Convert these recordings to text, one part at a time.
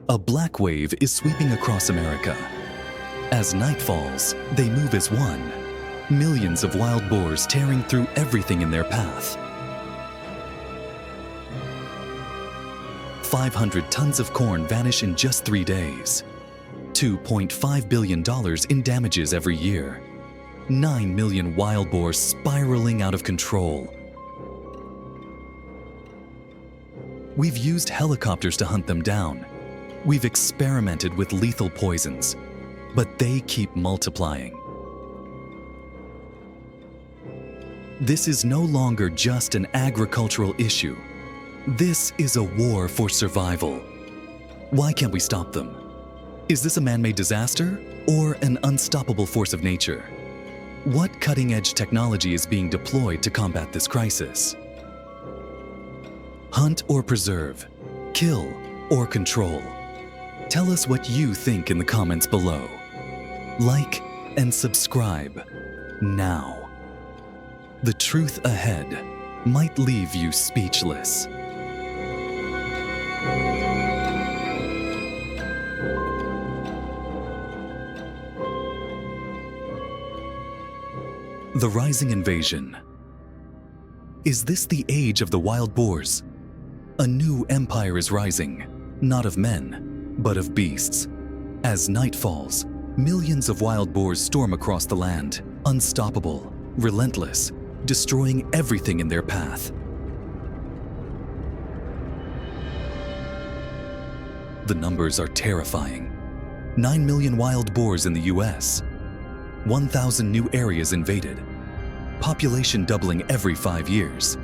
A black wave is sweeping across America. As night falls, they move as one. Millions of wild boars tearing through everything in their path. 500 tons of corn vanish in just 3 days. $2.5 billion in damages every year. 9 million wild boars spiraling out of control. We've used helicopters to hunt them down. We've experimented with lethal poisons, but they keep multiplying. This is no longer just an agricultural issue. This is a war for survival. Why can't we stop them? Is this a man-made disaster or an unstoppable force of nature? What cutting-edge technology is being deployed to combat this crisis? Hunt or preserve? Kill or control? Tell us what you think in the comments below. Like and subscribe now. The truth ahead might leave you speechless. The rising invasion. Is this the age of the wild boars? A new empire is rising, not of men, but of beasts. As night falls, millions of wild boars storm across the land, unstoppable, relentless, destroying everything in their path. The numbers are terrifying. 9 million wild boars in the US. 1,000 new areas invaded. Population doubling every 5 years.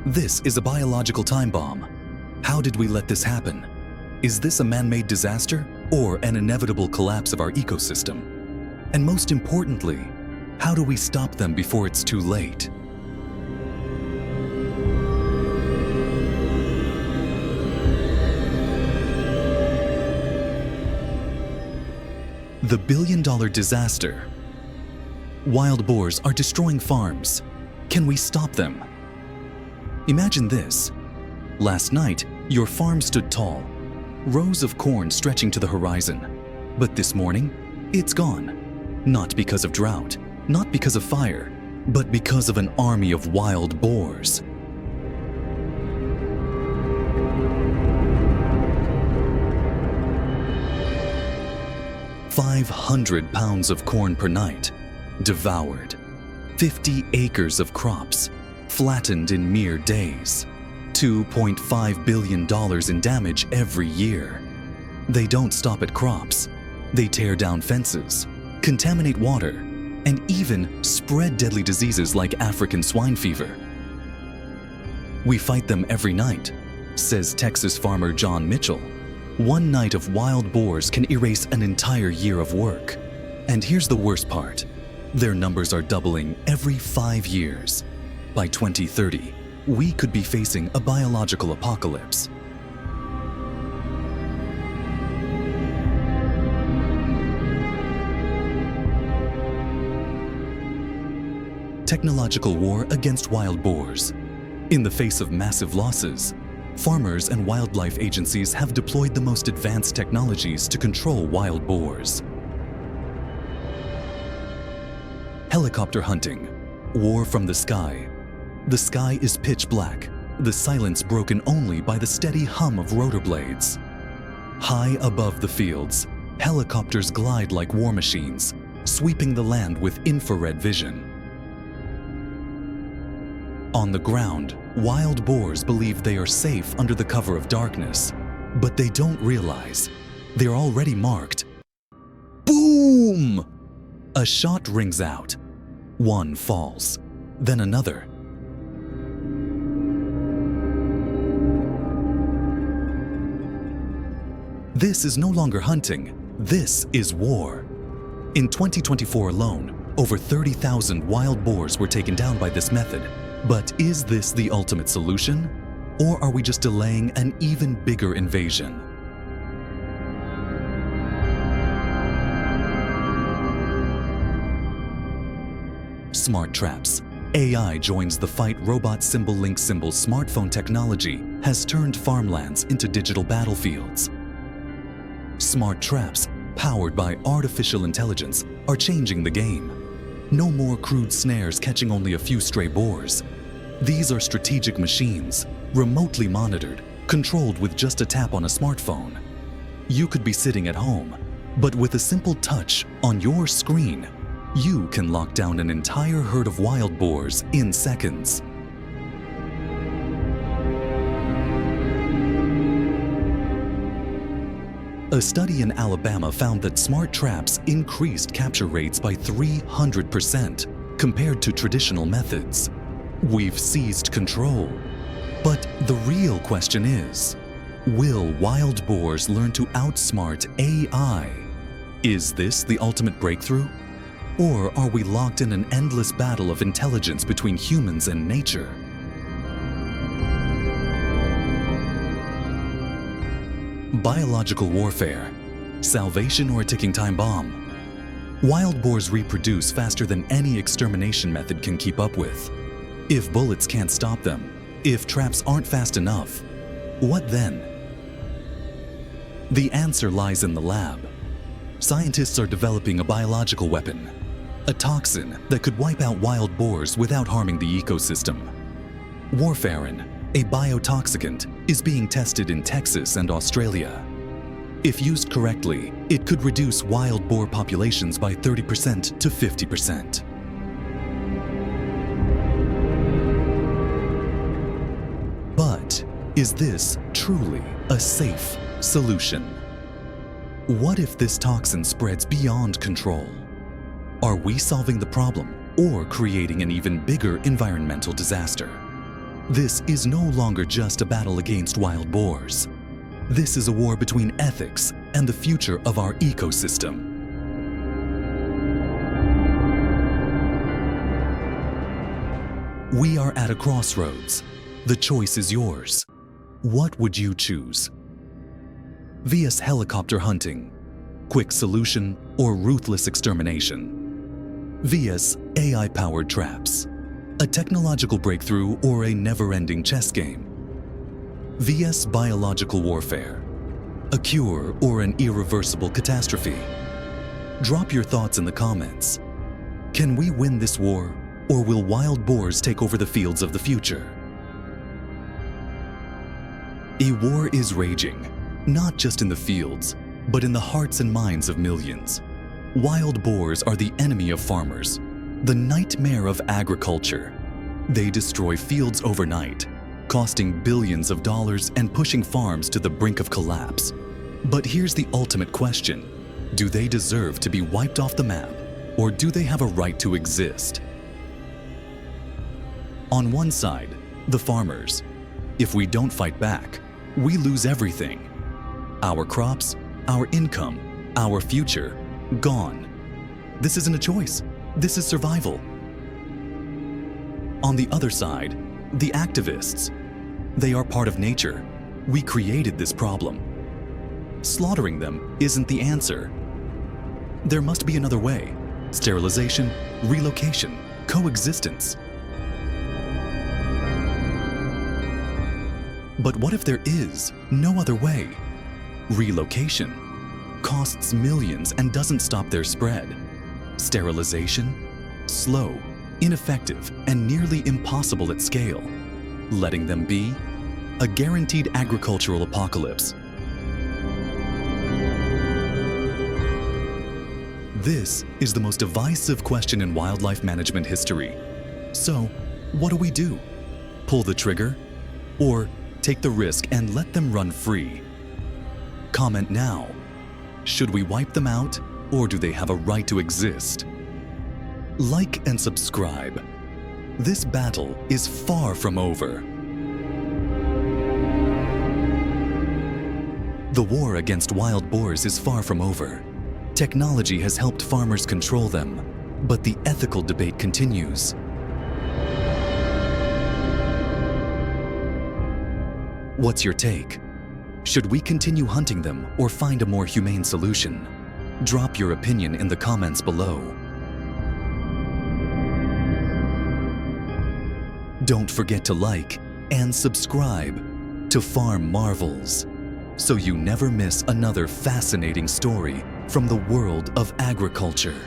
This is a biological time bomb. How did we let this happen? Is this a man-made disaster or an inevitable collapse of our ecosystem? And most importantly, how do we stop them before it's too late? The billion-dollar disaster. Wild boars are destroying farms. Can we stop them? Imagine this. Last night, your farm stood tall, rows of corn stretching to the horizon. But this morning, it's gone. Not because of drought, not because of fire, but because of an army of wild boars. "500 pounds of corn per night, devoured. 50 acres of crops, flattened in mere days. $2.5 billion in damage every year. They don't stop at crops. They tear down fences, contaminate water, and even spread deadly diseases like African swine fever. We fight them every night," says Texas farmer John Mitchell. "One night of wild boars can erase an entire year of work." And here's the worst part. Their numbers are doubling every 5 years. By 2030, we could be facing a biological apocalypse. Technological war against wild boars. In the face of massive losses, farmers and wildlife agencies have deployed the most advanced technologies to control wild boars. Helicopter hunting. War from the sky. The sky is pitch black, the silence broken only by the steady hum of rotor blades. High above the fields, helicopters glide like war machines, sweeping the land with infrared vision. On the ground, wild boars believe they are safe under the cover of darkness, but they don't realize they're already marked. Boom! A shot rings out. One falls, then another. This is no longer hunting, this is war. In 2024 alone, over 30,000 wild boars were taken down by this method. But is this the ultimate solution? Or are we just delaying an even bigger invasion? Smart traps. AI joins the fight. Robot symbol link symbol smartphone technology has turned farmlands into digital battlefields. Smart traps, powered by artificial intelligence, are changing the game. No more crude snares catching only a few stray boars. These are strategic machines, remotely monitored, controlled with just a tap on a smartphone. You could be sitting at home, but with a simple touch on your screen, you can lock down an entire herd of wild boars in seconds. A study in Alabama found that smart traps increased capture rates by 300% compared to traditional methods. We've seized control. But the real question is, will wild boars learn to outsmart AI? Is this the ultimate breakthrough? Or are we locked in an endless battle of intelligence between humans and nature? Biological warfare, salvation or a ticking time bomb. Wild boars reproduce faster than any extermination method can keep up with. If bullets can't stop them, if traps aren't fast enough, what then? The answer lies in the lab. Scientists are developing a biological weapon, a toxin that could wipe out wild boars without harming the ecosystem. Warfarin, a biotoxicant, is being tested in Texas and Australia. If used correctly, it could reduce wild boar populations by 30% to 50%. But is this truly a safe solution? What if this toxin spreads beyond control? Are we solving the problem or creating an even bigger environmental disaster? This is no longer just a battle against wild boars. This is a war between ethics and the future of our ecosystem. We are at a crossroads. The choice is yours. What would you choose? VS helicopter hunting, quick solution, or ruthless extermination? VS AI-powered traps, a technological breakthrough or a never-ending chess game? VS biological warfare, a cure or an irreversible catastrophe? Drop your thoughts in the comments. Can we win this war, or will wild boars take over the fields of the future? A war is raging, not just in the fields, but in the hearts and minds of millions. Wild boars are the enemy of farmers, the nightmare of agriculture. They destroy fields overnight, costing billions of dollars and pushing farms to the brink of collapse. But here's the ultimate question. Do they deserve to be wiped off the map, or do they have a right to exist? On one side, the farmers. If we don't fight back, we lose everything. Our crops, our income, our future, gone. This isn't a choice. This is survival. On the other side, the activists. They are part of nature. We created this problem. Slaughtering them isn't the answer. There must be another way. Sterilization, relocation, coexistence. But what if there is no other way? Relocation costs millions and doesn't stop their spread. Sterilization? Slow, ineffective, and nearly impossible at scale. Letting them be? A guaranteed agricultural apocalypse. This is the most divisive question in wildlife management history. So, what do we do? Pull the trigger? Or take the risk and let them run free? Comment now. Should we wipe them out, or do they have a right to exist? Like and subscribe. This battle is far from over. The war against wild boars is far from over. Technology has helped farmers control them, but the ethical debate continues. What's your take? Should we continue hunting them or find a more humane solution? Drop your opinion in the comments below. Don't forget to like and subscribe to Farm Marvels. so you never miss another fascinating story from the world of agriculture.